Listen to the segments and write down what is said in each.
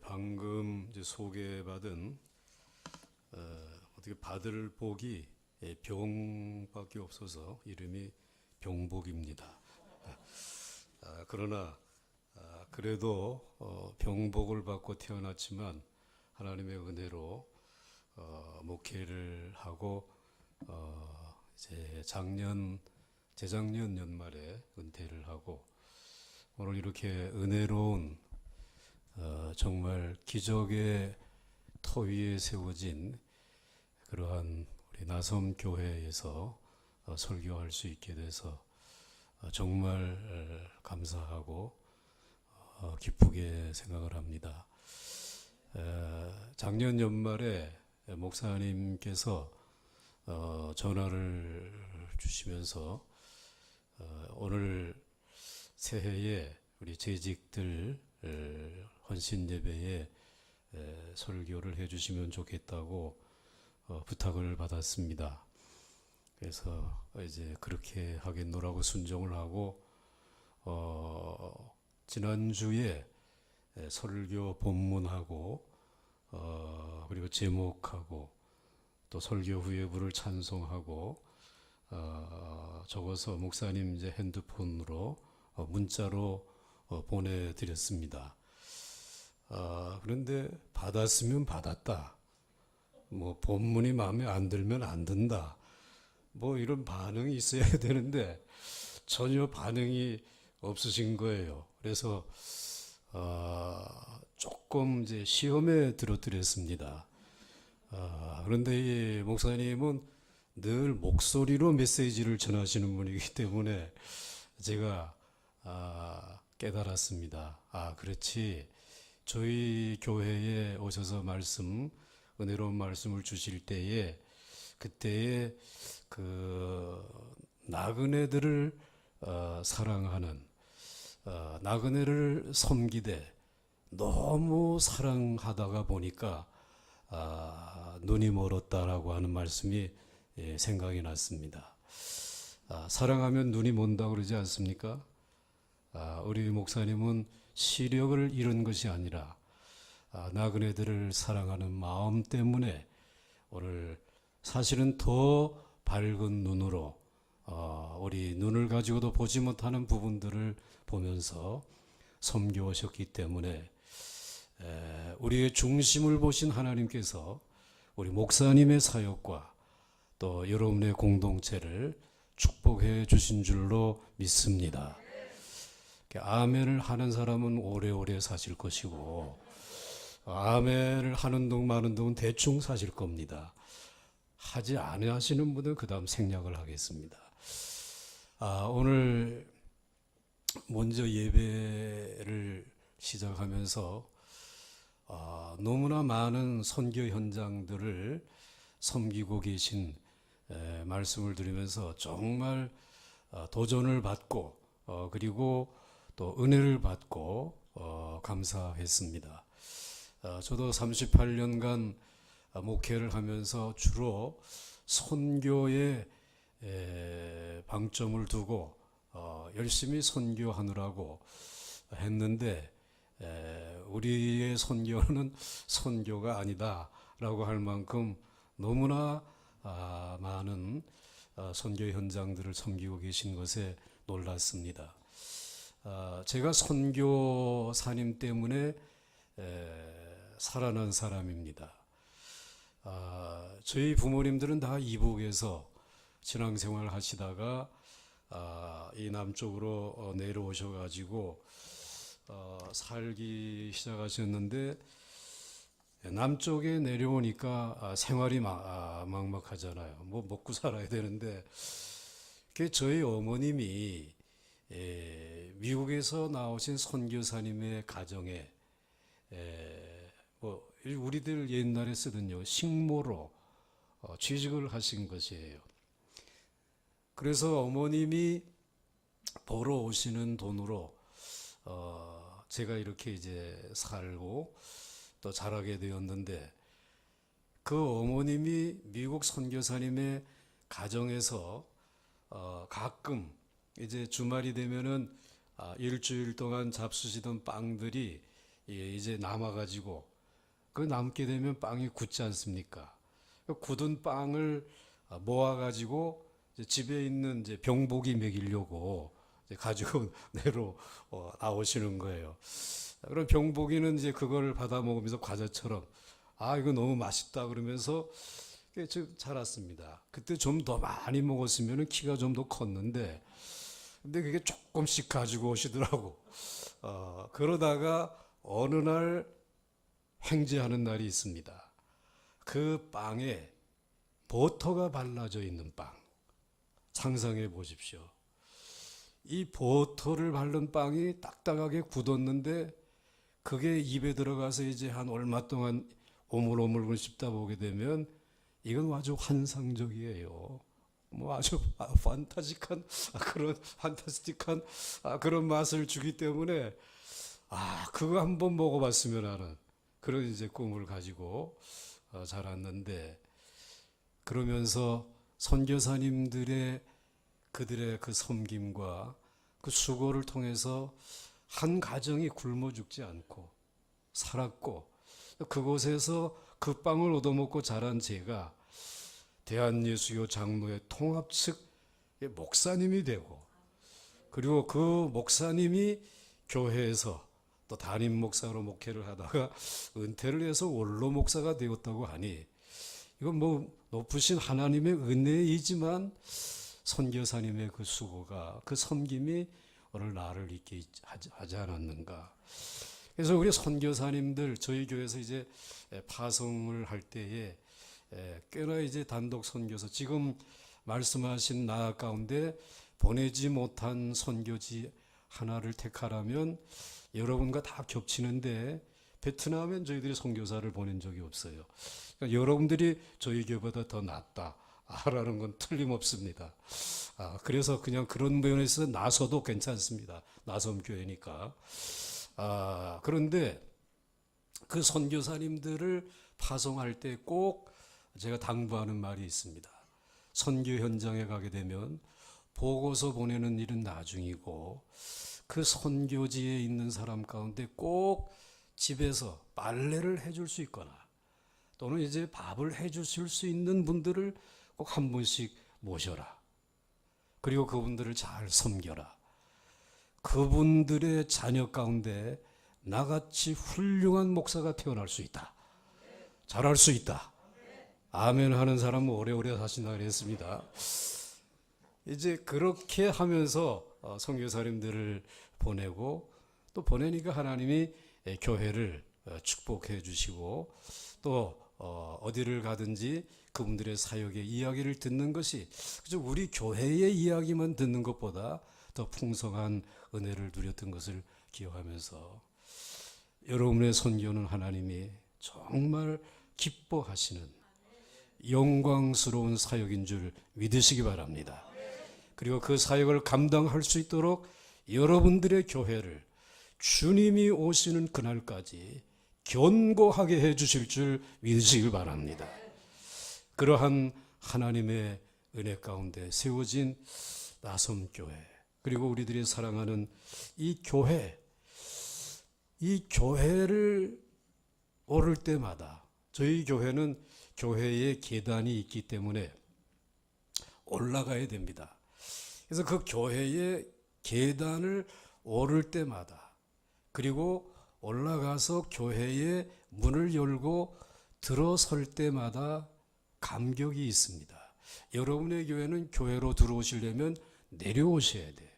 방금 이제 소개받은 어떻게 받을 복이 병밖에 없어서 이름이 병복입니다. 그러나 그래도 병복을 받고 태어났지만 하나님의 은혜로 목회를 하고 이제 재작년 연말에 은퇴를 하고 오늘 이렇게 은혜로운 정말 기적의 터 위에 세워진 그러한 우리 나섬 교회에서 설교할 수 있게 돼서 정말 감사하고 기쁘게 생각을 합니다. 작년 연말에 목사님께서 전화를 주시면서 오늘 새해에 우리 재직들 헌신 예배에 설교를 해주시면 좋겠다고 부탁을 받았습니다. 그래서 이제 그렇게 하겠노라고 순종을 하고 지난주에 설교 본문하고 그리고 제목하고 또 설교 후에 부를 찬송하고 적어서 목사님 이제 핸드폰으로 문자로 보내드렸습니다. 그런데 받았으면 받았다. 뭐 본문이 마음에 안 들면 안 든다. 뭐 이런 반응이 있어야 되는데 전혀 반응이 없으신 거예요. 그래서 조금 이제 시험에 들어드렸습니다. 그런데 이 목사님은 늘 목소리로 메시지를 전하시는 분이기 때문에 제가 깨달았습니다. 그렇지. 저희 교회에 오셔서 은혜로운 말씀을 주실 때에 그때에 그 나그네들을 사랑하는 나그네를 섬기되 너무 사랑하다가 보니까 눈이 멀었다라고 하는 말씀이 생각이 났습니다. 사랑하면 눈이 먼다고 그러지 않습니까? 우리 목사님은 시력을 잃은 것이 아니라 나그네들을 사랑하는 마음 때문에 오늘 사실은 더 밝은 눈으로 우리 눈을 가지고도 보지 못하는 부분들을 보면서 섬겨오셨기 때문에 우리의 중심을 보신 하나님께서 우리 목사님의 사역과 또 여러분의 공동체를 축복해 주신 줄로 믿습니다. 아멘을 하는 사람은 오래오래 사실 것이고 아멘을 하는 동 마는 동은 대충 사실 겁니다. 하지 않으시는 분은 그 다음 생략을 하겠습니다. 오늘 먼저 예배를 시작하면서 너무나 많은 선교 현장들을 섬기고 계신 말씀을 들으면서 정말 도전을 받고 그리고 또 은혜를 받고 감사했습니다. 저도 38년간 목회를 하면서 주로 선교에 방점을 두고 열심히 선교하느라고 했는데 우리의 선교는 선교가 아니다라고 할 만큼 너무나 많은 선교 현장들을 섬기고 계신 것에 놀랐습니다. 제가 선교사님 때문에 살아난 사람입니다. 저희 부모님들은 다 이북에서 신앙생활 하시다가 이 남쪽으로 내려오셔가지고 살기 시작하셨는데 남쪽에 내려오니까 생활이 막막하잖아요. 뭐 먹고 살아야 되는데 저희 어머님이 미국에서 나오신 선교사님의 가정에 뭐 우리들 옛날에 쓰던요 식모로 취직을 하신 것이에요. 그래서 어머님이 벌어 오시는 돈으로 제가 이렇게 이제 살고 또 자라게 되었는데 그 어머님이 미국 선교사님의 가정에서 가끔 이제 주말이 되면은 일주일 동안 잡수시던 빵들이 이제 남아가지고 그 남게 되면 빵이 굳지 않습니까? 그 굳은 빵을 모아가지고 이제 집에 있는 이제 병복이 먹이려고 이제 가지고 내로 나오시는 거예요. 그럼 병복이는 이제 그걸 받아 먹으면서 과자처럼 아 이거 너무 맛있다 그러면서 쭉 자랐습니다. 그때 좀 더 많이 먹었으면 키가 좀 더 컸는데 근데 그게 조금씩 가지고 오시더라고. 그러다가 어느 날 횡재하는 날이 있습니다. 그 빵에 버터가 발라져 있는 빵. 상상해 보십시오. 이 버터를 바른 빵이 딱딱하게 굳었는데 그게 입에 들어가서 이제 한 얼마 동안 오물오물 씹다 보게 되면 이건 아주 환상적이에요. 뭐 아주 판타스틱한 그런 판타스틱한 그런 맛을 주기 때문에 그거 한번 먹어봤으면 하는 그런 이제 꿈을 가지고 자랐는데 그러면서 선교사님들의 그들의 그 섬김과 그 수고를 통해서 한 가정이 굶어 죽지 않고 살았고 그곳에서 그 빵을 얻어먹고 자란 제가 대한예수교 장로회 통합 측의 목사님이 되고 그리고 그 목사님이 교회에서 또 담임 목사로 목회를 하다가 은퇴를 해서 원로 목사가 되었다고 하니 이건 뭐 높으신 하나님의 은혜이지만 선교사님의 그 수고가 그 섬김이 오늘 나를 있게 하지 않았는가. 그래서 우리 선교사님들 저희 교회에서 이제 파송을 할 때에 꽤나 이제 단독 선교사 지금 말씀하신 나라 가운데 보내지 못한 선교지 하나를 택하라면 여러분과 다 겹치는데 베트남엔 저희들이 선교사를 보낸 적이 없어요. 그러니까 여러분들이 저희 교회보다 더 낫다라는 건 틀림없습니다. 그래서 그냥 그런 면에서 나서도 괜찮습니다. 나섬교회니까. 그런데 그 선교사님들을 파송할 때 꼭 제가 당부하는 말이 있습니다. 선교 현장에 가게 되면 보고서 보내는 일은 나중이고 그 선교지에 있는 사람 가운데 꼭 집에서 빨래를 해줄 수 있거나 또는 이제 밥을 해주실 수 있는 분들을 꼭 한 분씩 모셔라. 그리고 그분들을 잘 섬겨라. 그분들의 자녀 가운데 나같이 훌륭한 목사가 태어날 수 있다. 잘할 수 있다. 아멘 하는 사람은 오래오래 사신다 그랬습니다. 이제 그렇게 하면서 선교사님들을 보내고 또 보내니까 하나님이 교회를 축복해 주시고 또 어디를 가든지 그분들의 사역의 이야기를 듣는 것이 그저 우리 교회의 이야기만 듣는 것보다 더 풍성한 은혜를 누렸던 것을 기억하면서 여러분의 선교는 하나님이 정말 기뻐하시는 영광스러운 사역인 줄 믿으시기 바랍니다. 그리고 그 사역을 감당할 수 있도록 여러분들의 교회를 주님이 오시는 그날까지 견고하게 해주실 줄 믿으시길 바랍니다. 그러한 하나님의 은혜 가운데 세워진 나섬교회 그리고 우리들이 사랑하는 이 교회를 오를 때마다 저희 교회는 교회에 계단이 있기 때문에 올라가야 됩니다. 그래서 그 교회의 계단을 오를 때마다 그리고 올라가서 교회의 문을 열고 들어설 때마다 감격이 있습니다. 여러분의 교회는 교회로 들어오시려면 내려오셔야 돼.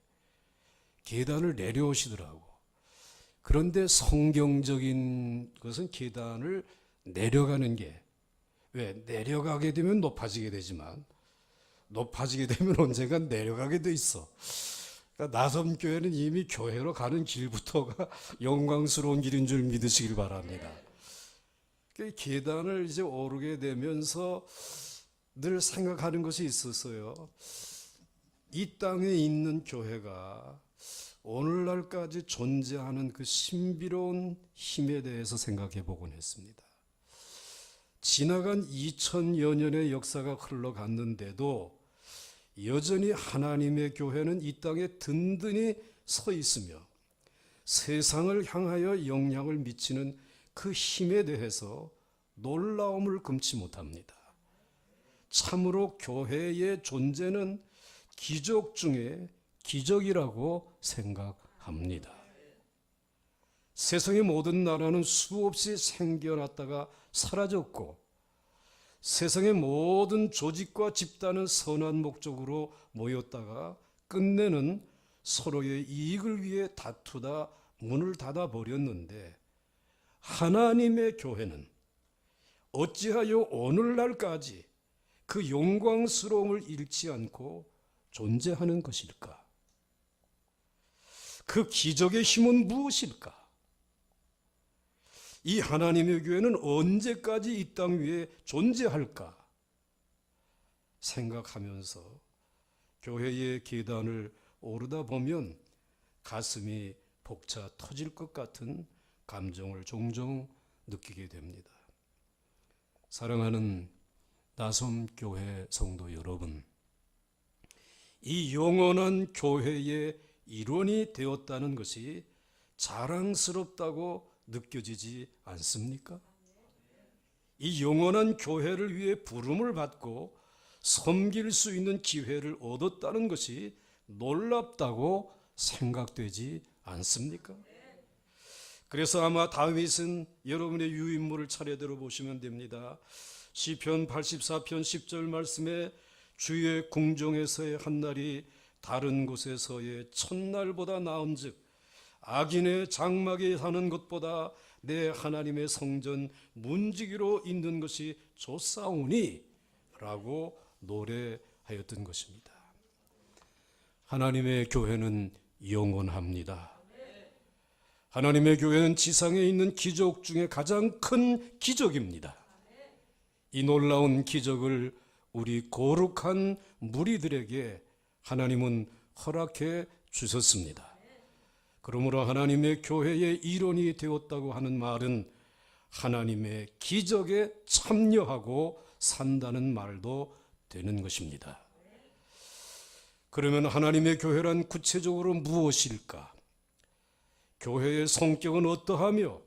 계단을 내려오시더라고. 그런데 성경적인 것은 계단을 내려가는 게 왜? 내려가게 되면 높아지게 되지만 높아지게 되면 언젠가 내려가게 돼 있어. 그러니까 나섬교회는 이미 교회로 가는 길부터가 영광스러운 길인 줄 믿으시길 바랍니다. 계단을 이제 오르게 되면서 늘 생각하는 것이 있었어요. 이 땅에 있는 교회가 오늘날까지 존재하는 그 신비로운 힘에 대해서 생각해 보곤 했습니다. 지나간 2000여 년의 역사가 흘러갔는데도 여전히 하나님의 교회는 이 땅에 든든히 서 있으며 세상을 향하여 영향을 미치는 그 힘에 대해서 놀라움을 금치 못합니다. 참으로 교회의 존재는 기적 중에 기적이라고 생각합니다. 세상의 모든 나라는 수없이 생겨났다가 사라졌고, 세상의 모든 조직과 집단은 선한 목적으로 모였다가 끝내는 서로의 이익을 위해 다투다 문을 닫아 버렸는데, 하나님의 교회는 어찌하여 오늘날까지 그 영광스러움을 잃지 않고 존재하는 것일까? 그 기적의 힘은 무엇일까? 이 하나님의 교회는 언제까지 이 땅 위에 존재할까? 생각하면서 교회의 계단을 오르다 보면 가슴이 벅차 터질 것 같은 감정을 종종 느끼게 됩니다. 사랑하는 나섬교회 성도 여러분, 이 영원한 교회의 일원이 되었다는 것이 자랑스럽다고 느껴지지 않습니까? 이 영원한 교회를 위해 부름을 받고 섬길 수 있는 기회를 얻었다는 것이 놀랍다고 생각되지 않습니까? 그래서 아마 다윗은 여러분의 유인물을 차례대로 보시면 됩니다. 시편 84편 10절 말씀에 주의 궁정에서의 한날이 다른 곳에서의 첫날보다 나은즉 악인의 장막에 사는 것보다 내 하나님의 성전 문지기로 있는 것이 좋사오니 라고 노래하였던 것입니다. 하나님의 교회는 영원합니다. 하나님의 교회는 지상에 있는 기적 중에 가장 큰 기적입니다. 이 놀라운 기적을 우리 거룩한 무리들에게 하나님은 허락해 주셨습니다. 그러므로 하나님의 교회의 일원이 되었다고 하는 말은 하나님의 기적에 참여하고 산다는 말도 되는 것입니다. 그러면 하나님의 교회란 구체적으로 무엇일까? 교회의 성격은 어떠하며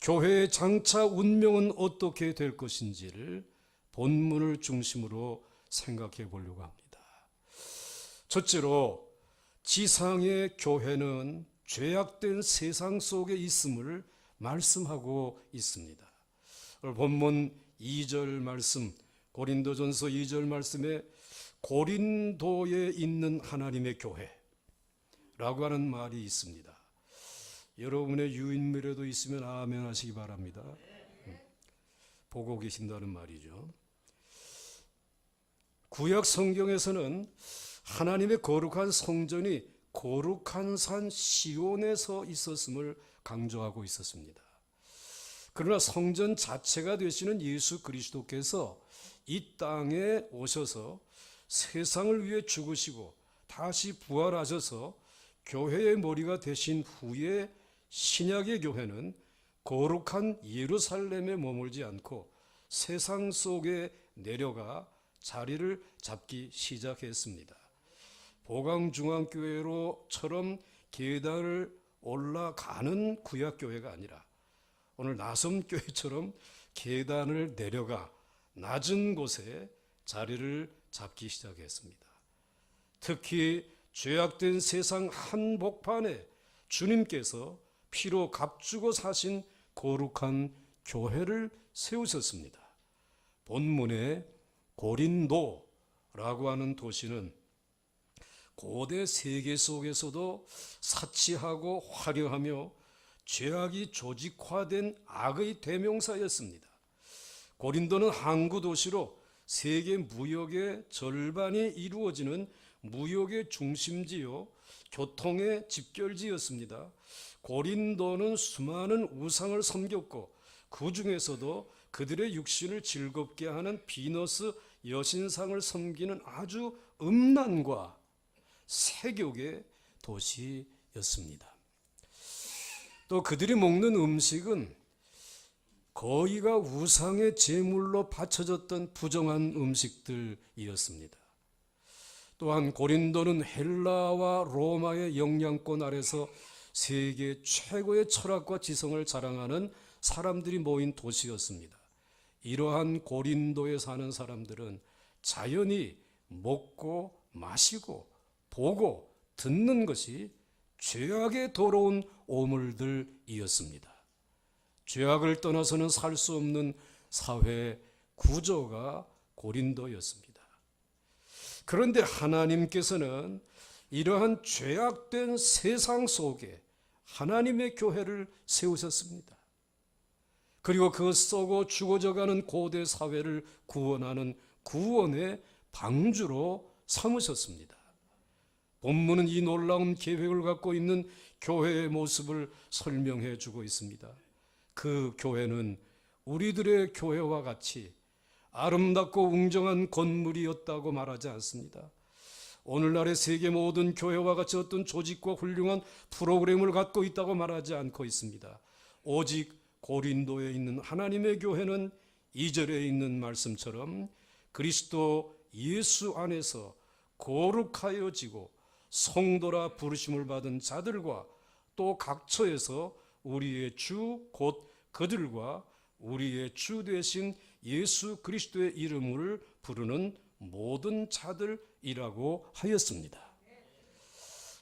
교회의 장차 운명은 어떻게 될 것인지를 본문을 중심으로 생각해 보려고 합니다. 첫째로 지상의 교회는 죄악된 세상 속에 있음을 말씀하고 있습니다. 본문 2절 말씀, 고린도전서 2절 말씀에 고린도에 있는 하나님의 교회라고 하는 말이 있습니다. 여러분의 유인물에도 있으면 아멘 하시기 바랍니다. 보고 계신다는 말이죠. 구약 성경에서는 하나님의 거룩한 성전이 거룩한 산 시온에서 있었음을 강조하고 있었습니다. 그러나 성전 자체가 되시는 예수 그리스도께서 이 땅에 오셔서 세상을 위해 죽으시고 다시 부활하셔서 교회의 머리가 되신 후에 신약의 교회는 거룩한 예루살렘에 머물지 않고 세상 속에 내려가 자리를 잡기 시작했습니다. 보강중앙교회로처럼 계단을 올라가는 구약교회가 아니라 오늘 나섬교회처럼 계단을 내려가 낮은 곳에 자리를 잡기 시작했습니다. 특히 죄악된 세상 한복판에 주님께서 피로 값주고 사신 거룩한 교회를 세우셨습니다. 본문에 고린도라고 하는 도시는 고대 세계 속에서도 사치하고 화려하며 죄악이 조직화된 악의 대명사였습니다. 고린도는 항구 도시로 세계 무역의 절반이 이루어지는 무역의 중심지요 교통의 집결지였습니다. 고린도는 수많은 우상을 섬겼고 그 중에서도 그들의 육신을 즐겁게 하는 비너스 여신상을 섬기는 아주 음란과 세욕의 도시였습니다. 또 그들이 먹는 음식은 거의가 우상의 제물로 바쳐졌던 부정한 음식들이었습니다. 또한 고린도는 헬라와 로마의 영향권 아래서 세계 최고의 철학과 지성을 자랑하는 사람들이 모인 도시였습니다. 이러한 고린도에 사는 사람들은 자연히 먹고 마시고 보고 듣는 것이 죄악의 더러운 오물들이었습니다. 죄악을 떠나서는 살 수 없는 사회 구조가 고린도였습니다. 그런데 하나님께서는 이러한 죄악된 세상 속에 하나님의 교회를 세우셨습니다. 그리고 그 썩어 죽어져가는 고대 사회를 구원하는 구원의 방주로 삼으셨습니다. 본문은 이 놀라운 계획을 갖고 있는 교회의 모습을 설명해 주고 있습니다. 그 교회는 우리들의 교회와 같이 아름답고 웅장한 건물이었다고 말하지 않습니다. 오늘날의 세계 모든 교회와 같이 어떤 조직과 훌륭한 프로그램을 갖고 있다고 말하지 않고 있습니다. 오직 고린도에 있는 하나님의 교회는 2절에 있는 말씀처럼 그리스도 예수 안에서 거룩하여지고 성도라 부르심을 받은 자들과 또 각처에서 우리의 주 곧 그들과 우리의 주 되신 예수 그리스도의 이름을 부르는 모든 자들이라고 하였습니다.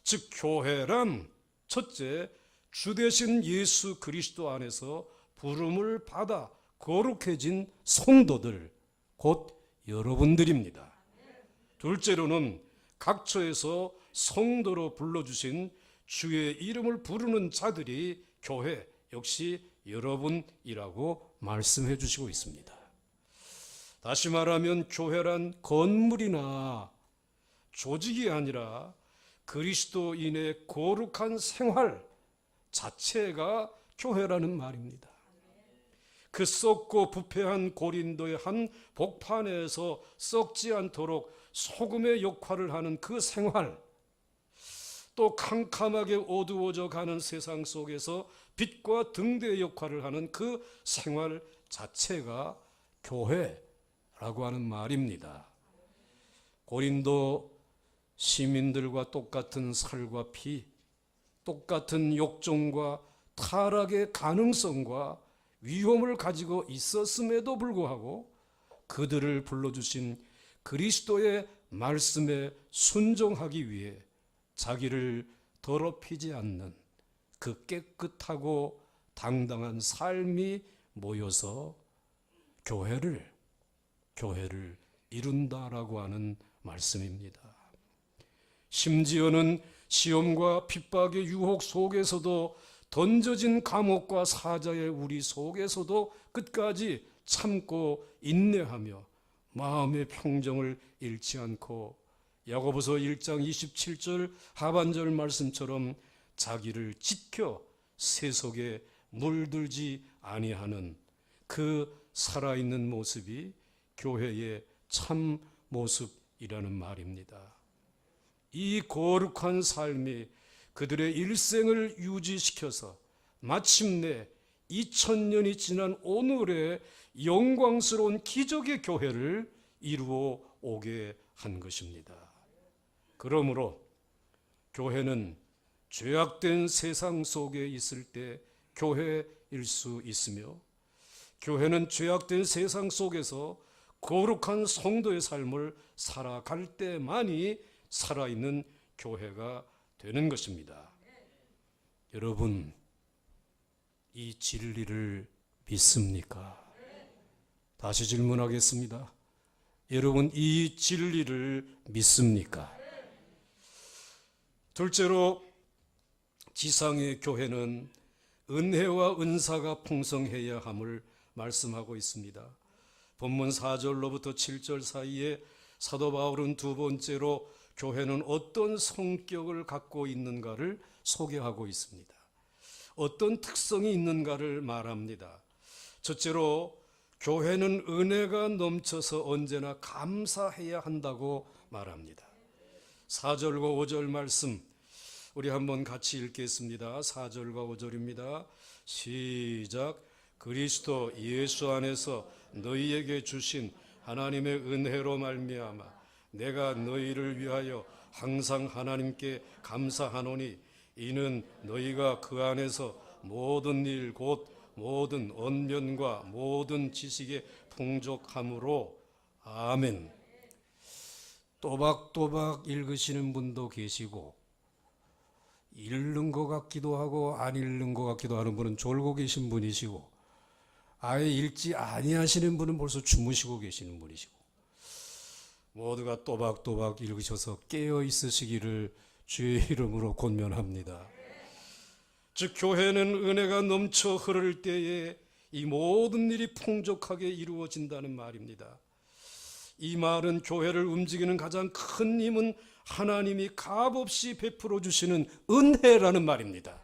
즉 교회란 첫째 주 되신 예수 그리스도 안에서 부름을 받아 거룩해진 성도들 곧 여러분들입니다. 둘째로는 각처에서 성도로 불러주신 주의 이름을 부르는 자들이 교회 역시 여러분이라고 말씀해 주시고 있습니다. 다시 말하면 교회란 건물이나 조직이 아니라 그리스도인의 거룩한 생활 자체가 교회라는 말입니다. 그 썩고 부패한 고린도의 한 복판에서 썩지 않도록 소금의 역할을 하는 그 생활, 또 캄캄하게 어두워져 가는 세상 속에서 빛과 등대의 역할을 하는 그 생활 자체가 교회라고 하는 말입니다. 고린도 시민들과 똑같은 살과 피, 똑같은 욕정과 타락의 가능성과 위험을 가지고 있었음에도 불구하고 그들을 불러주신 그리스도의 말씀에 순종하기 위해 자기를 더럽히지 않는 그 깨끗하고 당당한 삶이 모여서 교회를 이룬다라고 하는 말씀입니다. 심지어는 시험과 핍박의 유혹 속에서도 던져진 감옥과 사자의 우리 속에서도 끝까지 참고 인내하며 마음의 평정을 잃지 않고 야고보서 1장 27절 하반절 말씀처럼 자기를 지켜 세속에 물들지 아니하는 그 살아있는 모습이 교회의 참 모습이라는 말입니다. 이 거룩한 삶이 그들의 일생을 유지시켜서 마침내 2000년이 지난 오늘의 영광스러운 기적의 교회를 이루어 오게 한 것입니다. 그러므로 교회는 죄악된 세상 속에 있을 때 교회일 수 있으며, 교회는 죄악된 세상 속에서 거룩한 성도의 삶을 살아갈 때만이 살아있는 교회가 되는 것입니다. 여러분, 이 진리를 믿습니까? 다시 질문하겠습니다. 여러분, 이 진리를 믿습니까? 둘째로 지상의 교회는 은혜와 은사가 풍성해야 함을 말씀하고 있습니다. 본문 4절로부터 7절 사이에 사도 바울은 두 번째로 교회는 어떤 성격을 갖고 있는가를 소개하고 있습니다. 어떤 특성이 있는가를 말합니다. 첫째로 교회는 은혜가 넘쳐서 언제나 감사해야 한다고 말합니다. 4절과 5절 말씀 우리 한번 같이 읽겠습니다. 4절과 5절입니다. 시작. 그리스도 예수 안에서 너희에게 주신 하나님의 은혜로 말미암아 내가 너희를 위하여 항상 하나님께 감사하노니 이는 너희가 그 안에서 모든 일 곧 모든 언변과 모든 지식에 풍족함으로. 아멘. 또박또박 읽으시는 분도 계시고 읽는 것 같기도 하고 안 읽는 것 같기도 하는 분은 졸고 계신 분이시고 아예 읽지 아니하시는 분은 벌써 주무시고 계시는 분이시고 모두가 또박또박 읽으셔서 깨어 있으시기를 주의 이름으로 권면합니다. 즉 교회는 은혜가 넘쳐 흐를 때에 이 모든 일이 풍족하게 이루어진다는 말입니다. 이 말은 교회를 움직이는 가장 큰 힘은 하나님이 값없이 베풀어 주시는 은혜라는 말입니다.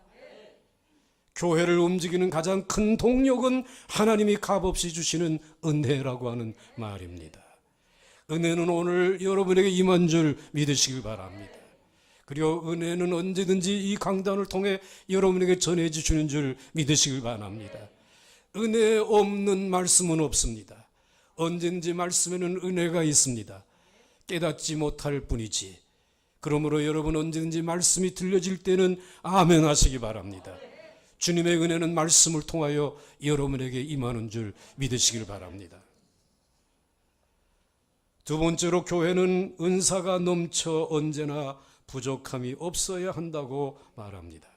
교회를 움직이는 가장 큰 동력은 하나님이 값없이 주시는 은혜라고 하는 말입니다. 은혜는 오늘 여러분에게 임한 줄 믿으시길 바랍니다. 그리고 은혜는 언제든지 이 강단을 통해 여러분에게 전해 주시는 줄 믿으시길 바랍니다. 은혜 없는 말씀은 없습니다. 언제든지 말씀에는 은혜가 있습니다. 깨닫지 못할 뿐이지. 그러므로 여러분 언제든지 말씀이 들려질 때는 아멘 하시기 바랍니다. 주님의 은혜는 말씀을 통하여 여러분에게 임하는 줄 믿으시길 바랍니다. 두 번째로 교회는 은사가 넘쳐 언제나 부족함이 없어야 한다고 말합니다.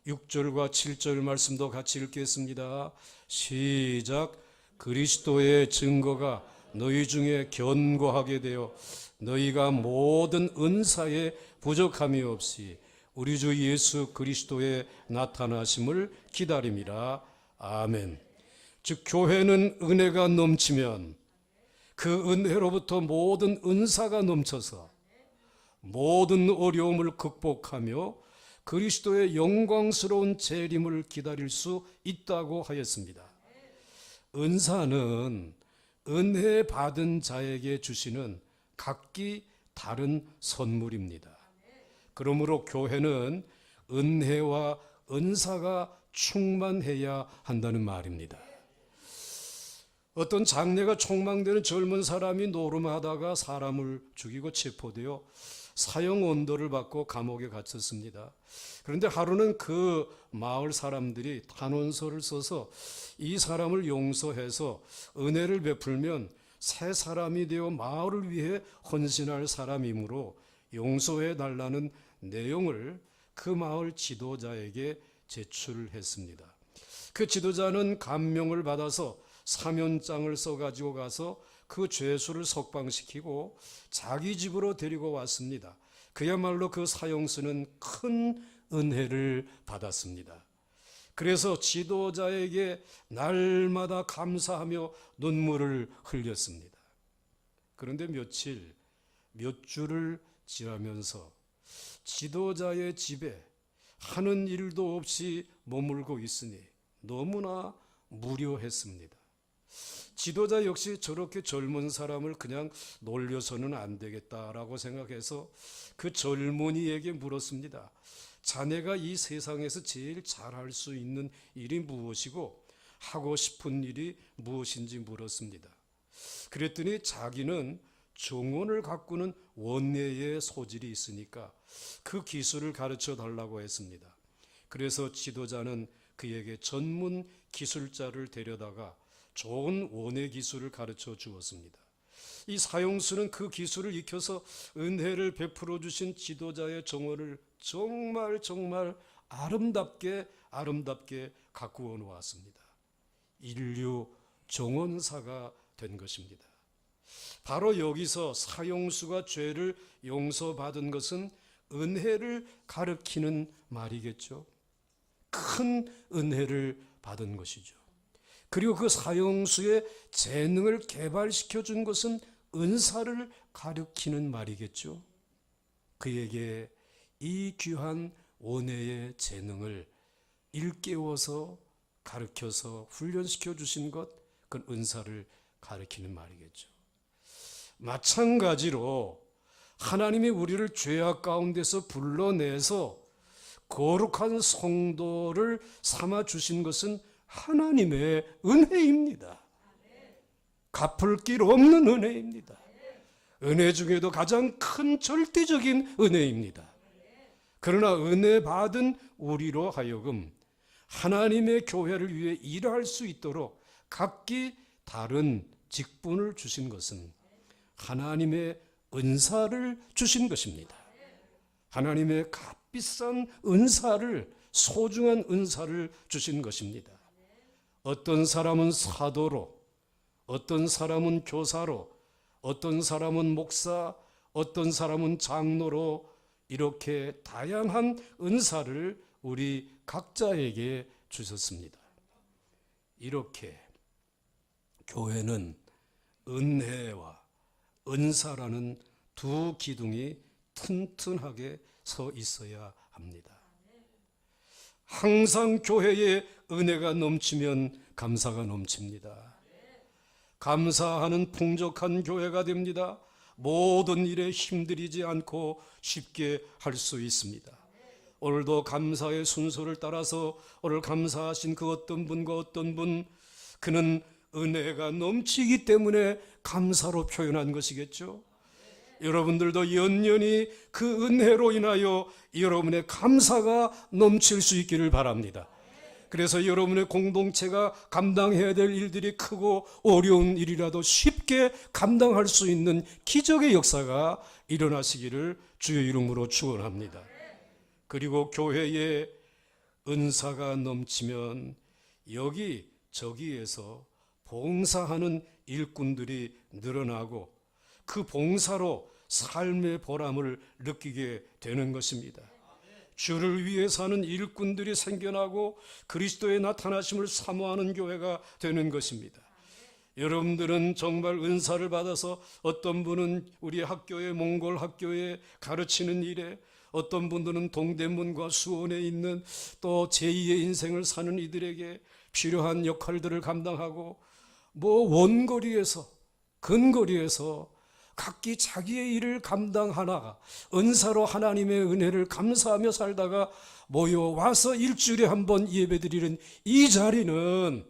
6절과 7절 말씀도 같이 읽겠습니다. 시작. 그리스도의 증거가 너희 중에 견고하게 되어 너희가 모든 은사에 부족함이 없이 우리 주 예수 그리스도의 나타나심을 기다림이라. 아멘. 즉 교회는 은혜가 넘치면 그 은혜로부터 모든 은사가 넘쳐서 모든 어려움을 극복하며 그리스도의 영광스러운 재림을 기다릴 수 있다고 하였습니다. 은사는 은혜 받은 자에게 주시는 각기 다른 선물입니다. 그러므로 교회는 은혜와 은사가 충만해야 한다는 말입니다. 어떤 장래가 촉망되는 젊은 사람이 노름하다가 사람을 죽이고 체포되어 사형 언도를 받고 감옥에 갇혔습니다. 그런데 하루는 그 마을 사람들이 탄원서를 써서 이 사람을 용서해서 은혜를 베풀면 새 사람이 되어 마을을 위해 헌신할 사람이므로 용서해 달라는 내용을 그 마을 지도자에게 제출했습니다. 그 지도자는 감명을 받아서 사면장을 써가지고 가서 그 죄수를 석방시키고 자기 집으로 데리고 왔습니다. 그야말로 그 사형수는 큰 은혜를 받았습니다. 그래서 지도자에게 날마다 감사하며 눈물을 흘렸습니다. 그런데 몇 주를 지나면서 지도자의 집에 하는 일도 없이 머물고 있으니 너무나 무료했습니다. 지도자 역시 저렇게 젊은 사람을 그냥 놀려서는 안 되겠다라고 생각해서 그 젊은이에게 물었습니다. 자네가 이 세상에서 제일 잘할 수 있는 일이 무엇이고 하고 싶은 일이 무엇인지 물었습니다. 그랬더니 자기는 정원을 가꾸는 원예의 소질이 있으니까 그 기술을 가르쳐 달라고 했습니다. 그래서 지도자는 그에게 전문 기술자를 데려다가 좋은 원예 기술을 가르쳐 주었습니다. 이 사형수는 그 기술을 익혀서 은혜를 베풀어 주신 지도자의 정원을 정말 아름답게 가꾸어 놓았습니다. 인류 정원사가 된 것입니다. 바로 여기서 사형수가 죄를 용서받은 것은 은혜를 가리키는 말이겠죠. 큰 은혜를 받은 것이죠. 그리고 그 사형수의 재능을 개발시켜 준 것은 은사를 가리키는 말이겠죠. 그에게 이 귀한 원예의 재능을 일깨워서 가르쳐서 훈련시켜 주신 것, 그건 은사를 가리키는 말이겠죠. 마찬가지로 하나님이 우리를 죄악 가운데서 불러내서 거룩한 성도를 삼아 주신 것은 하나님의 은혜입니다. 갚을 길 없는 은혜입니다. 은혜 중에도 가장 큰 절대적인 은혜입니다. 그러나 은혜 받은 우리로 하여금 하나님의 교회를 위해 일할 수 있도록 각기 다른 직분을 주신 것은 하나님의 은사를 주신 것입니다. 하나님의 값비싼 은사를, 소중한 은사를 주신 것입니다. 어떤 사람은 사도로, 어떤 사람은 교사로, 어떤 사람은 목사, 어떤 사람은 장로로 이렇게 다양한 은사를 우리 각자에게 주셨습니다. 이렇게 교회는 은혜와 은사라는 두 기둥이 튼튼하게 서 있어야 합니다. 항상 교회에 은혜가 넘치면 감사가 넘칩니다. 감사하는 풍족한 교회가 됩니다. 모든 일에 힘들이지 않고 쉽게 할 수 있습니다. 오늘도 감사의 순서를 따라서 오늘 감사하신 그 어떤 분과 어떤 분, 그는 은혜가 넘치기 때문에 감사로 표현한 것이겠죠. 여러분들도 연연히 그 은혜로 인하여 여러분의 감사가 넘칠 수 있기를 바랍니다. 그래서 여러분의 공동체가 감당해야 될 일들이 크고 어려운 일이라도 쉽게 감당할 수 있는 기적의 역사가 일어나시기를 주의 이름으로 축원합니다. 그리고 교회에 은사가 넘치면 여기 저기에서 봉사하는 일꾼들이 늘어나고 그 봉사로 삶의 보람을 느끼게 되는 것입니다. 주를 위해 사는 일꾼들이 생겨나고 그리스도의 나타나심을 사모하는 교회가 되는 것입니다. 여러분들은 정말 은사를 받아서 어떤 분은 우리 학교에 몽골 학교에 가르치는 일에, 어떤 분들은 동대문과 수원에 있는 또 제2의 인생을 사는 이들에게 필요한 역할들을 감당하고 원거리에서 근거리에서 각기 자기의 일을 감당하나 은사로 하나님의 은혜를 감사하며 살다가 모여와서 일주일에 한 번 예배드리는 이 자리는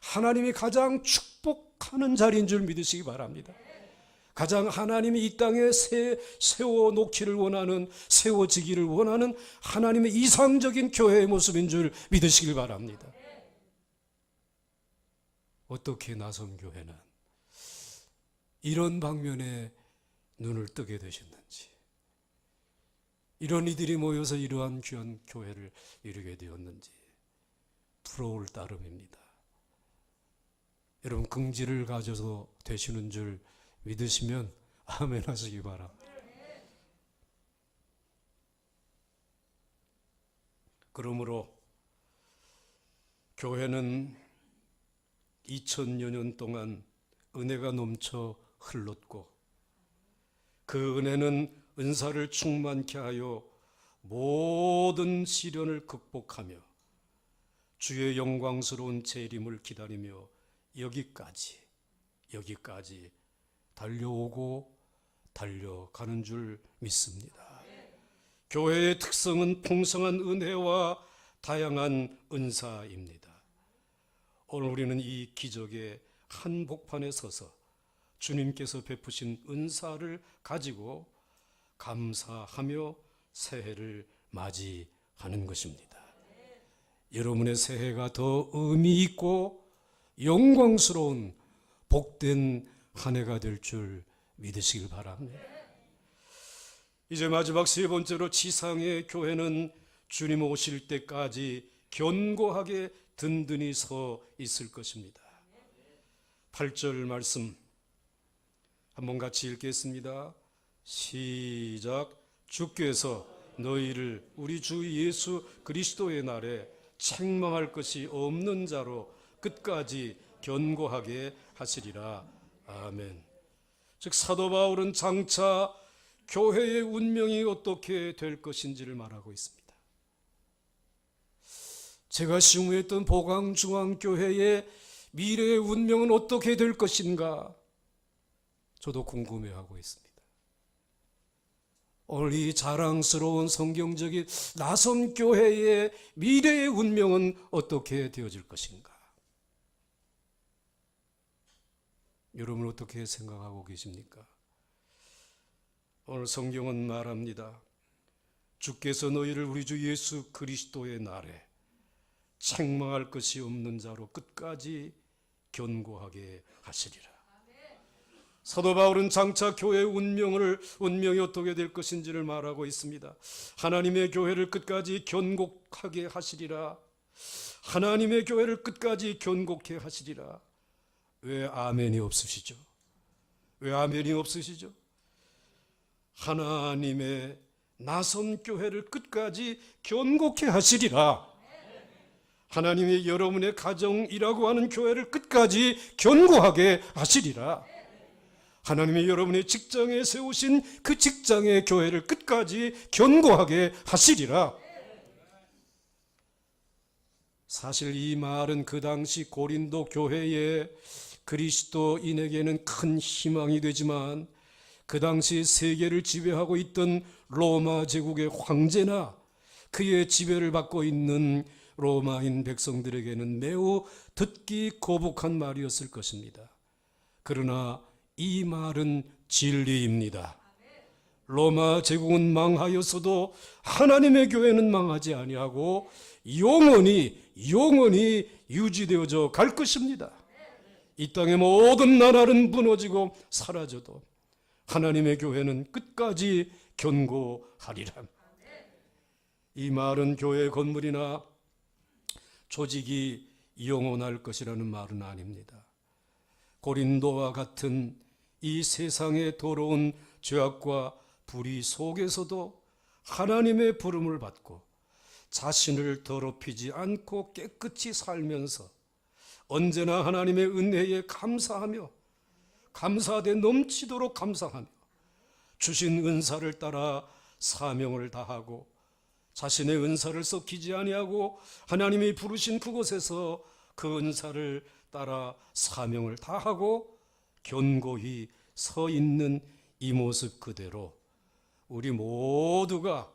하나님이 가장 축복하는 자리인 줄 믿으시기 바랍니다. 가장 하나님이 이 땅에 세워놓기를 원하는, 세워지기를 원하는 하나님의 이상적인 교회의 모습인 줄 믿으시길 바랍니다. 어떻게 나선교회는 이런 방면에 눈을 뜨게 되셨는지, 이런 이들이 모여서 이러한 귀한 교회를 이루게 되었는지 부러울 따름입니다. 여러분 긍지를 가져서 되시는 줄 믿으시면 아멘 하시기 바랍니다. 그러므로 교회는 2000여 년 동안 은혜가 넘쳐 흘렀고 그 은혜는 은사를 충만케 하여 모든 시련을 극복하며 주의 영광스러운 재림을 기다리며 여기까지 달려오고 달려가는 줄 믿습니다. 교회의 특성은 풍성한 은혜와 다양한 은사입니다. 오늘 우리는 이 기적의 한복판에 서서 주님께서 베푸신 은사를 가지고 감사하며 새해를 맞이하는 것입니다. 여러분의 새해가 더 의미 있고 영광스러운 복된 한 해가 될 줄 믿으시길 바랍니다. 이제 마지막 세 번째로 지상의 교회는 주님 오실 때까지 견고하게 든든히 서 있을 것입니다. 8절 말씀 한번 같이 읽겠습니다. 시작. 주께서 너희를 우리 주 예수 그리스도의 날에 책망할 것이 없는 자로 끝까지 견고하게 하시리라. 아멘. 즉 사도 바울은 장차 교회의 운명이 어떻게 될 것인지를 말하고 있습니다. 제가 시무했던 보강중앙교회의 미래의 운명은 어떻게 될 것인가 저도 궁금해하고 있습니다. 오늘 이 자랑스러운 성경적인 나선교회의 미래의 운명은 어떻게 되어질 것인가? 여러분 어떻게 생각하고 계십니까? 오늘 성경은 말합니다. 주께서 너희를 우리 주 예수 그리스도의 날에 책망할 것이 없는 자로 끝까지 견고하게 하시리라. 사도 바울은 장차 교회의 운명이 어떻게 될 것인지를 말하고 있습니다. 하나님의 교회를 끝까지 견고하게 하시리라. 하나님의 교회를 끝까지 견고케 하시리라. 왜 아멘이 없으시죠? 왜 아멘이 없으시죠? 하나님의 나선 교회를 끝까지 견고케 하시리라. 하나님이 여러분의 가정이라고 하는 교회를 끝까지 견고하게 하시리라. 하나님이 여러분의 직장에 세우신 그 직장의 교회를 끝까지 견고하게 하시리라. 사실 이 말은 그 당시 고린도 교회의 그리스도인에게는 큰 희망이 되지만 그 당시 세계를 지배하고 있던 로마 제국의 황제나 그의 지배를 받고 있는 로마인 백성들에게는 매우 듣기 거북한 말이었을 것입니다. 그러나 이 말은 진리입니다. 로마 제국은 망하였어도 하나님의 교회는 망하지 아니하고 영원히 유지되어져 갈 것입니다. 이 땅의 모든 나라는 무너지고 사라져도 하나님의 교회는 끝까지 견고하리라. 이 말은 교회 건물이나 조직이 영원할 것이라는 말은 아닙니다. 고린도와 같은 이 세상의 더러운 죄악과 불의 속에서도 하나님의 부름을 받고 자신을 더럽히지 않고 깨끗이 살면서 언제나 하나님의 은혜에 감사하며 감사되 넘치도록 감사하며 주신 은사를 따라 사명을 다하고 자신의 은사를 썩히지 아니하고 하나님이 부르신 그곳에서 그 은사를 따라 사명을 다하고 견고히 서 있는 이 모습 그대로 우리 모두가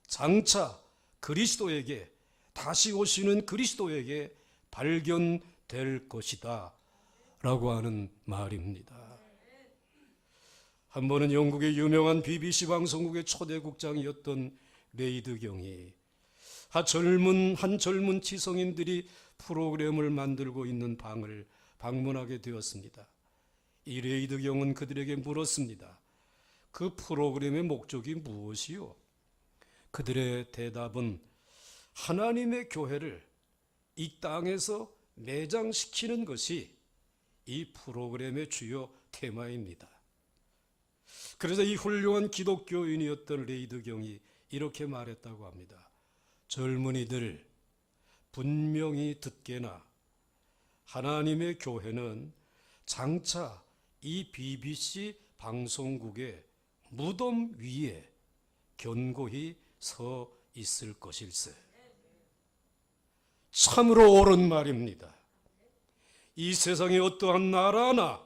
장차 그리스도에게 다시 오시는 그리스도에게 발견될 것이다 라고 하는 말입니다. 한 번은 영국의 유명한 BBC 방송국의 초대 국장이었던 레이드 경이 한 젊은 지성인들이 프로그램을 만들고 있는 방을 방문하게 되었습니다. 이 레이드 경은 그들에게 물었습니다. 그 프로그램의 목적이 무엇이요? 그들의 대답은 하나님의 교회를 이 땅에서 매장시키는 것이 이 프로그램의 주요 테마입니다. 그래서 이 훌륭한 기독교인이었던 레이드 경이 이렇게 말했다고 합니다. 젊은이들 분명히 듣게나 하나님의 교회는 장차 이 BBC 방송국의 무덤 위에 견고히 서 있을 것일세. 참으로 옳은 말입니다. 이 세상의 어떠한 나라나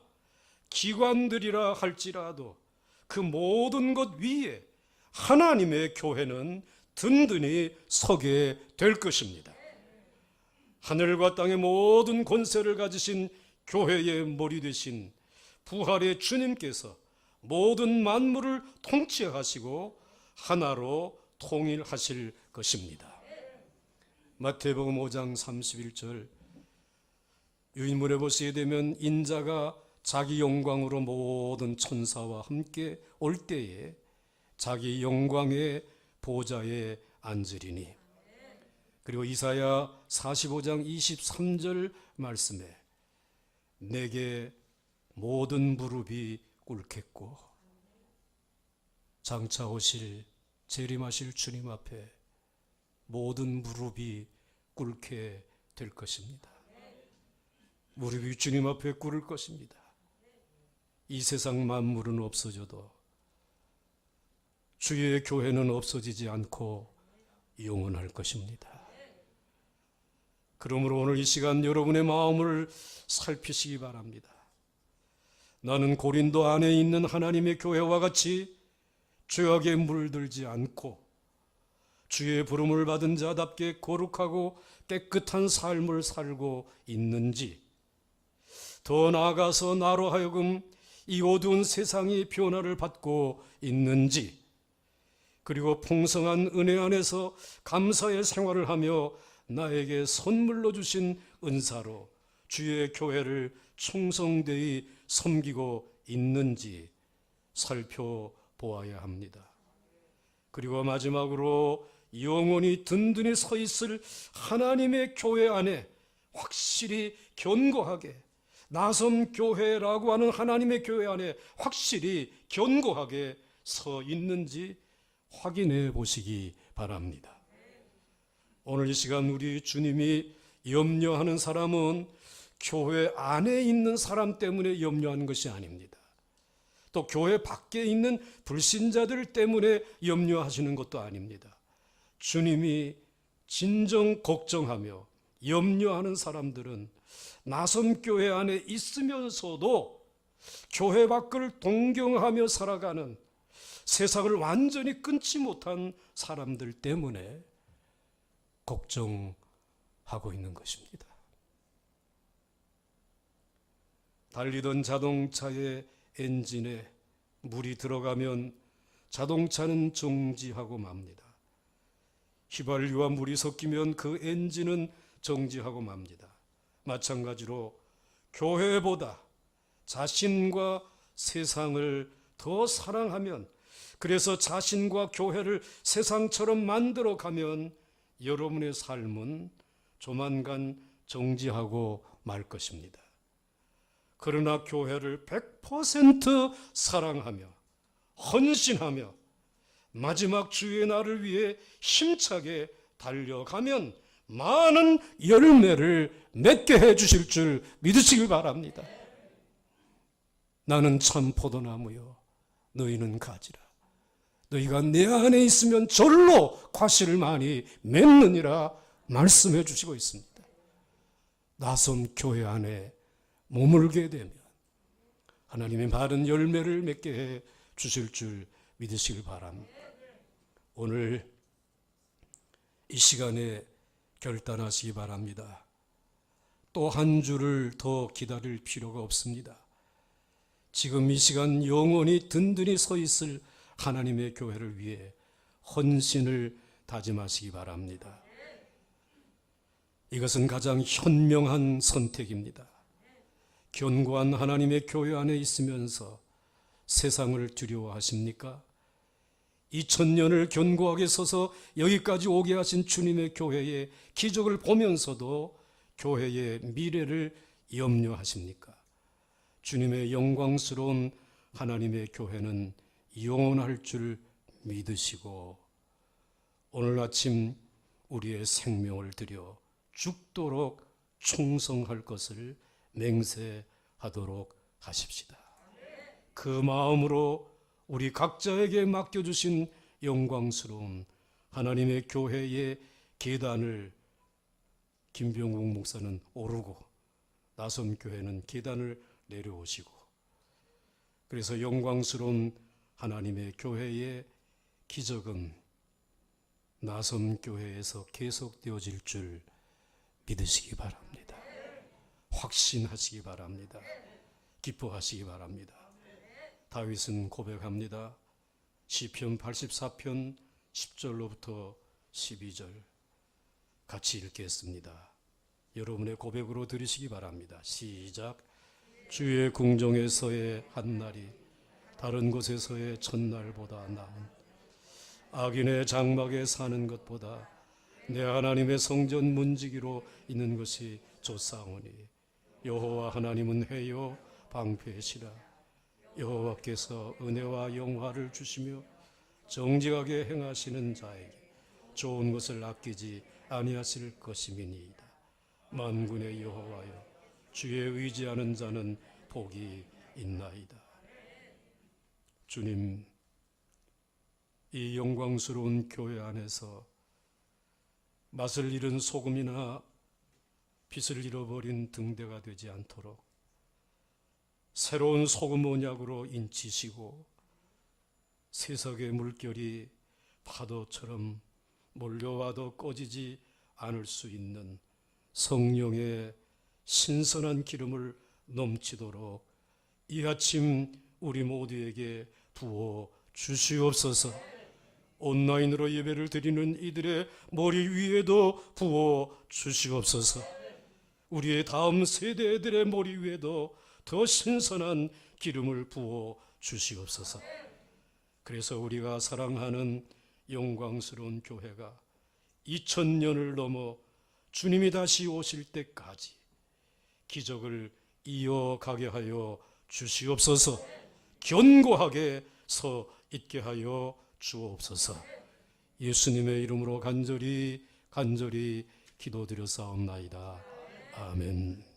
기관들이라 할지라도 그 모든 것 위에 하나님의 교회는 든든히 서게 될 것입니다. 하늘과 땅의 모든 권세를 가지신 교회의 머리 되신 부활의 주님께서 모든 만물을 통치하시고 하나로 통일하실 것입니다. 마태복음 5장 31절 유인물에 보시게 되면 인자가 자기 영광으로 모든 천사와 함께 올 때에 자기 영광의 보좌에 앉으리니. 그리고 이사야 45장 23절 말씀에 내게 모든 무릎이 꿇겠고 장차 오실 재림하실 주님 앞에 모든 무릎이 꿇게 될 것입니다. 무릎이 주님 앞에 꿇을 것입니다. 이 세상 만물은 없어져도 주의 교회는 없어지지 않고 영원할 것입니다. 그러므로 오늘 이 시간 여러분의 마음을 살피시기 바랍니다. 나는 고린도 안에 있는 하나님의 교회와 같이 죄악에 물들지 않고 주의 부름을 받은 자답게 거룩하고 깨끗한 삶을 살고 있는지, 더 나아가서 나로 하여금 이 어두운 세상이 변화를 받고 있는지, 그리고 풍성한 은혜 안에서 감사의 생활을 하며 나에게 선물로 주신 은사로 주의 교회를 충성되이 섬기고 있는지 살펴보아야 합니다. 그리고 마지막으로 영원히 든든히 서 있을 하나님의 교회 안에 확실히 견고하게, 나섬교회라고 하는 하나님의 교회 안에 확실히 견고하게 서 있는지 확인해 보시기 바랍니다. 오늘 이 시간 우리 주님이 염려하는 사람은 교회 안에 있는 사람 때문에 염려하는 것이 아닙니다. 또 교회 밖에 있는 불신자들 때문에 염려하시는 것도 아닙니다. 주님이 진정 걱정하며 염려하는 사람들은 나섬교회 안에 있으면서도 교회 밖을 동경하며 살아가는 세상을 완전히 끊지 못한 사람들 때문에 걱정하고 있는 것입니다. 달리던 자동차의 엔진에 물이 들어가면 자동차는 정지하고 맙니다. 휘발유와 물이 섞이면 그 엔진은 정지하고 맙니다. 마찬가지로 교회보다 자신과 세상을 더 사랑하면, 그래서 자신과 교회를 세상처럼 만들어가면 여러분의 삶은 조만간 정지하고 말 것입니다. 그러나 교회를 100% 사랑하며 헌신하며 마지막 주의 날을 위해 힘차게 달려가면 많은 열매를 맺게 해 주실 줄 믿으시길 바랍니다. 나는 참 포도나무요 너희는 가지라. 너희가 내 안에 있으면 절로 과실을 많이 맺느니라 말씀해 주시고 있습니다. 나섬 교회 안에 머물게 되면 하나님의 많은 열매를 맺게 해 주실 줄 믿으시길 바랍니다. 오늘 이 시간에 결단하시기 바랍니다. 또 한 주를 더 기다릴 필요가 없습니다. 지금 이 시간 영원히 든든히 서 있을 하나님의 교회를 위해 헌신을 다짐하시기 바랍니다. 이것은 가장 현명한 선택입니다. 견고한 하나님의 교회 안에 있으면서 세상을 두려워하십니까? 2000년을 견고하게 서서 여기까지 오게 하신 주님의 교회의 기적을 보면서도 교회의 미래를 염려하십니까? 주님의 영광스러운 하나님의 교회는 영원할 줄 믿으시고 오늘 아침 우리의 생명을 들여 죽도록 충성할 것을 맹세하도록 하십시다. 그 마음으로 우리 각자에게 맡겨주신 영광스러운 하나님의 교회의 계단을 김병국 목사는 오르고 나섬교회는 계단을 내려오시고, 그래서 영광스러운 하나님의 교회의 기적은 나섬교회에서 계속되어질 줄 믿으시기 바랍니다. 확신하시기 바랍니다. 기뻐하시기 바랍니다. 다윗은 고백합니다. 시편 84편 10절로부터 12절 같이 읽겠습니다. 여러분의 고백으로 들으시기 바랍니다. 시작. 주의 궁정에서의 한날이 다른 곳에서의 첫날보다 나은, 악인의 장막에 사는 것보다 내 하나님의 성전 문지기로 있는 것이 좋사오니 여호와 하나님은 해요 방패시라. 여호와께서 은혜와 영화를 주시며 정직하게 행하시는 자에게 좋은 것을 아끼지 아니하실 것임이니이다. 만군의 여호와여, 주의 의지하는 자는 복이 있나이다. 주님, 이 영광스러운 교회 안에서 맛을 잃은 소금이나 빛을 잃어버린 등대가 되지 않도록 새로운 소금 언약으로 인치시고 세석의 물결이 파도처럼 몰려와도 꺼지지 않을 수 있는 성령의 신선한 기름을 넘치도록 이 아침 우리 모두에게 부어 주시옵소서. 온라인으로 예배를 드리는 이들의 머리 위에도 부어 주시옵소서. 우리의 다음 세대들의 머리 위에도 더 신선한 기름을 부어 주시옵소서. 그래서 우리가 사랑하는 영광스러운 교회가 2000년을 넘어 주님이 다시 오실 때까지 기적을 이어가게 하여 주시옵소서. 견고하게 서 있게 하여 주옵소서. 예수님의 이름으로 간절히 기도드렸사옵나이다. 아멘.